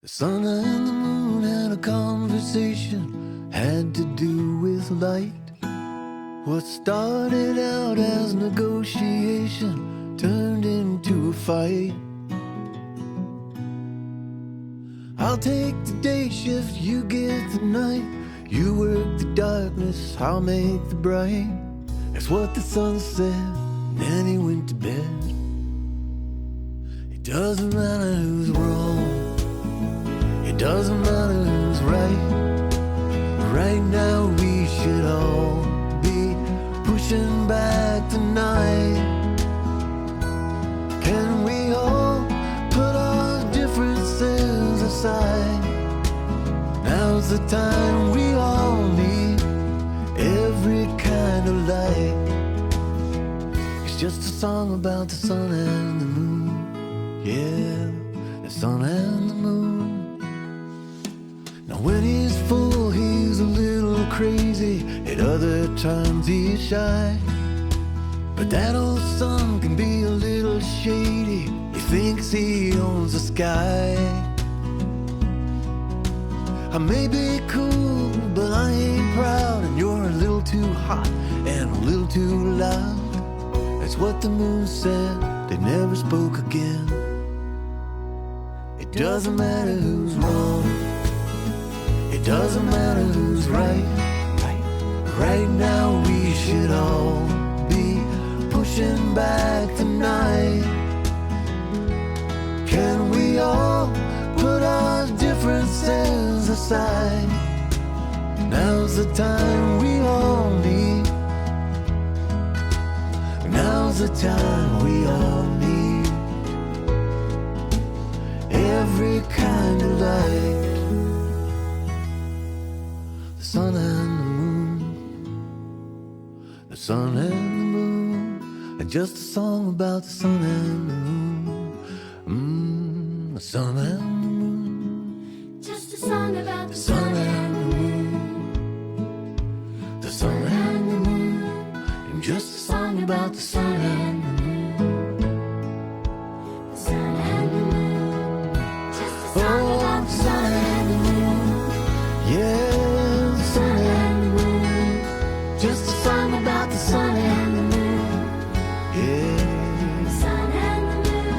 The sun and the moon had a conversation, had to do with light. What started out as negotiation turned into a fight. I'll take the day shift, you get the night. You work the darkness, I'll make the bright. That's what the sun said, and then he went to bed. It doesn't matter who's wrong, it doesn't matter who's right. Right now we should all be pushing back the night. Can we all put our differences aside? Now's the time we all need every kind of light. It's just a song about the sun and the moon. Yeah, the sun and the moon. Now when he's full, he's a little crazy. At other times he's shy. But that old sun can be a little shady. He thinks he owns the sky. I may be cool, but I ain't proud. And you're a little too hot and a little too loud. That's what the moon said, they never spoke again. It doesn't matter who's wrong, it doesn't matter who's right. Right now we should all be pushing back the night. Can we all put our differences aside? Now's the time we all need. Now's the time we all need every kind of light. The sun and the moon, the sun and the moon, and just a song about the sun and the moon. The sun and the moon, just a song about the sun and the moon, the sun and the moon, and just a song about the sun and the moon. the sun and the moon. Just a song Oh, about the the sun and the moon, yeah, the sun and the moon, just a song about the sun and the moon, yeah. sun and the moon.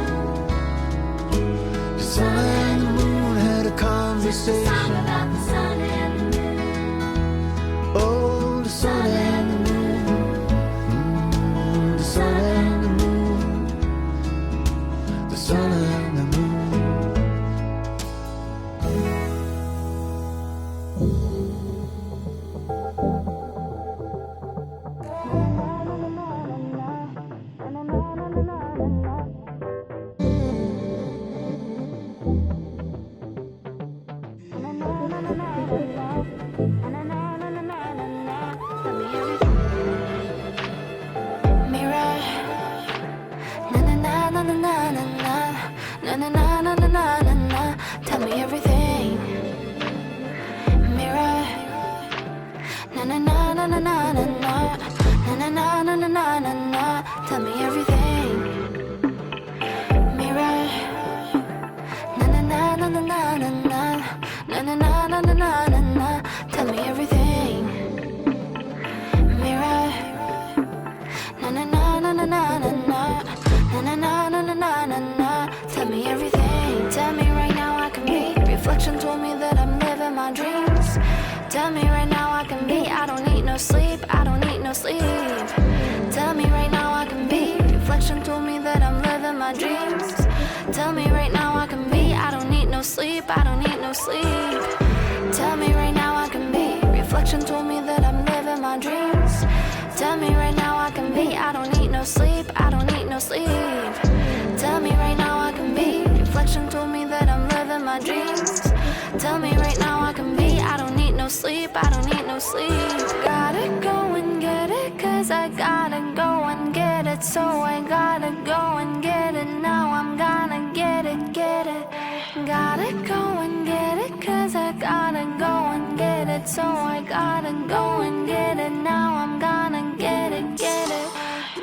The sun and the moon had a Just a conversation. song about the sun and the moon. Oh, the sun and the moon, the sun and the moon, the sun and the moon. Mirror, na na na na na na na na na na na na na na na. Tell me everything. Mirror, na na na na na na na na na na na na na na na. Tell me everything. Mirror, na na na na na na na na na na na na na na na. Tell me everything. Mirror. Na na na na na na na na na na na na na na na. Tell me everything. Tell me right now I can be. Reflection told me that I'm living my dreams. Tell me right now I can be. I don't need no sleep. I don't need no sleep. Tell me right now I can be. Reflection told me that I'm living my dreams. Tell me right now I can be. I don't need no sleep. I don't need no sleep. Tell me right now I can be. Reflection told me that I'm living my dreams. Tell me right now I can be. I don't need no sleep. I don't need no sleep. Tell me right now I can be. Reflection told me that I'm living my dreams. Tell me right now I can be. I don't need no sleep. I don't need no sleep. Gotta go and get it, 'cause I gotta go and get it. So I gotta go and get it. Now I'm gonna get it, get it. Gotta go and get it, 'cause I gotta go and get it. So I gotta go and get it. Now I'm gonna get it, get it.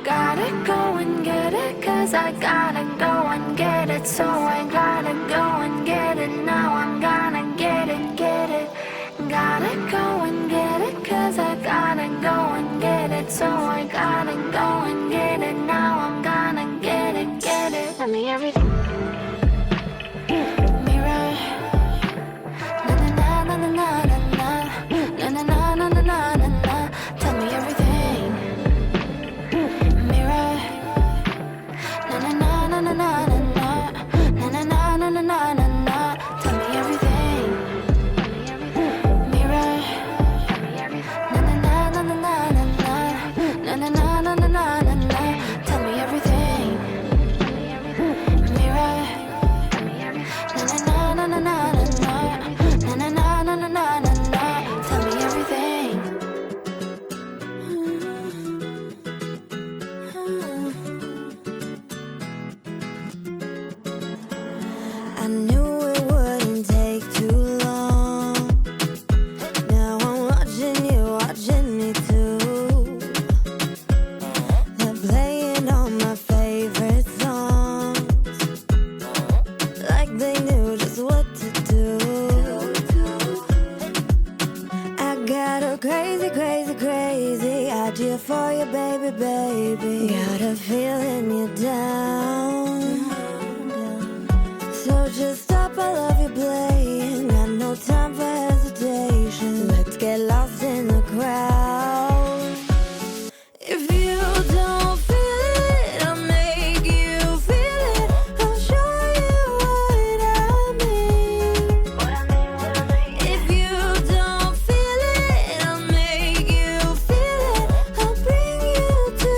Gotta go and get it, 'cause I gotta go and get it, so I gotta go and get it. Now I'm gonna get it, get it. Gotta go and get it, 'cause I gotta go and get it, so I gotta go and get it. Now I'm gonna get it, get it. Tell me everything. Mirror. Na na na na na na na na na na na na na na na. Tell me everything. Mirror. Na na na na na na na na na na na na na na na. Tell me everything. Mirror. Na na na na na na na na na na na na na na na. Tell me everything. Mirror. Na na na na na na na na na na na na na na. Tell me everything. I knew it wouldn't take too long. Now I'm watching you, watching me too. They're playing all my favorite songs, like they knew just what to do. I got a crazy, crazy, crazy idea for you, baby, baby. Got a feeling you're down. So just stop, I love you playing. Got no time for hesitation. Let's get lost in the crowd. If you don't feel it, I'll make you feel it. I'll show you what I mean. If you don't feel it, I'll make you feel it. I'll bring you to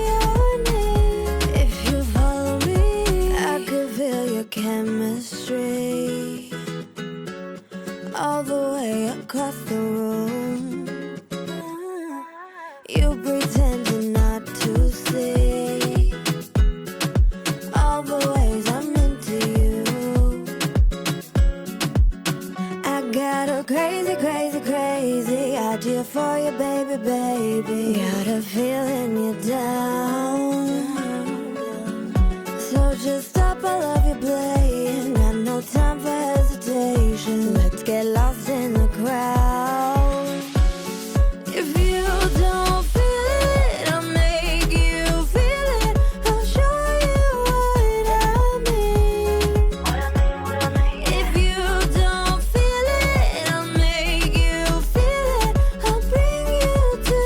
your knees. If you follow me, I could feel your chemistry all the way across the room. You pretend not to see all the ways I'm into you. I got a crazy, crazy, crazy idea for you, baby, baby. Got a feeling you're down. So just stop, I love you playing. Got no time for hesitation. Let's get lost in the crowd. If you don't feel it, I'll make you feel it. I'll show you what I mean. If you don't feel it, I'll make you feel it. I'll bring you to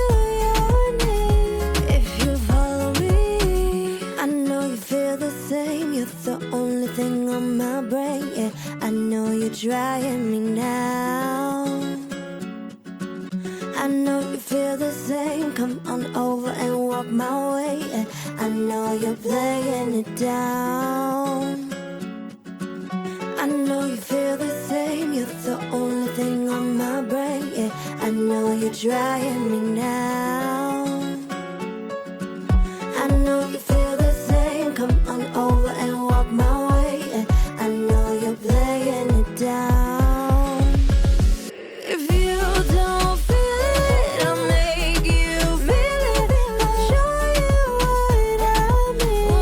your knees. If you follow me, I know you feel the same. You're the only thing on my brain. Yeah, I know you're trying me now. I know you feel the same. Come on over and walk my way. Yeah, I know you're playing it down. I know you feel the same. You're the only thing on my brain. Yeah, I know you're trying me now. I know you feel the same. Come on over and walk my way. Yeah, I know you're playing it down. If you don't feel it, I'll make you feel it. I'll show you what I mean.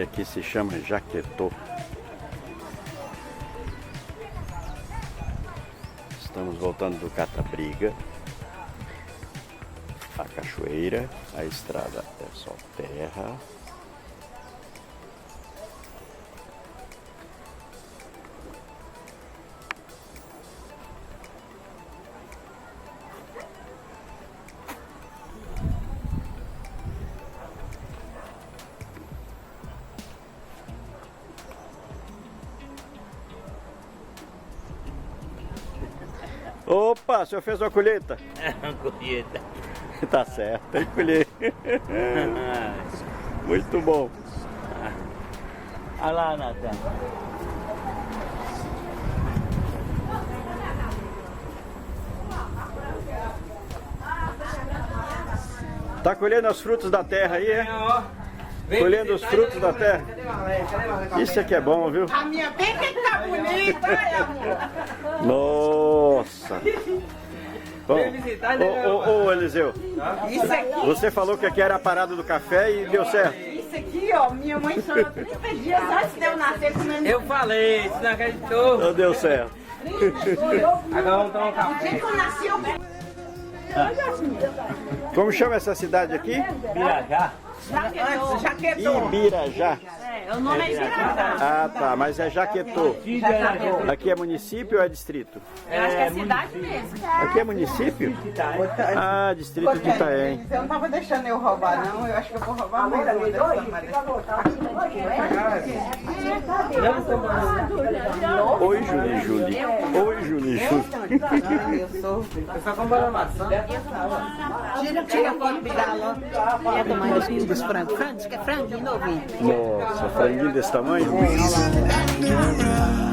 E aqui se chama Jaquetô. Estamos voltando do Catabriga. A cachoeira, a estrada é só terra. Opa, o senhor fez uma colheita? Colheita. Tá certo, tem que colher. Muito bom. Olha lá, Natan. Tá colhendo os frutos da terra aí, é? Colhendo os frutos da terra. Isso aqui é bom, viu? A minha bem que tá bonita, amor. Nossa! Ô, Eliseu, Isso aqui, você falou que aqui era a parada do café e deu certo. isso aqui, ó, minha mãe chorou 30 dias antes de eu nascer comendo. Eu falei, você não acreditou? Não deu certo. Agora vamos tomar um O café. dia que eu nasci, eu... Como chama essa cidade aqui? Birajá. Jaquetou. Ibirajá. O nome é Ibirajá. Ah, tá, mas é Jaquetô. Aqui é município ou é distrito? Eu acho que é cidade mesmo. Aqui é município? Ah, distrito de Itaém. Eu não tava deixando eu roubar, não. Eu acho que eu vou roubar mais uma dessa, Oi, Juli. Oi, Juli. Eu sou com bola maçã. Tira a foto do galão. Quer tomar dos frangos? Frango, que é franguinho novinho. Nossa, franguinho desse tamanho? Reason and a rhyme.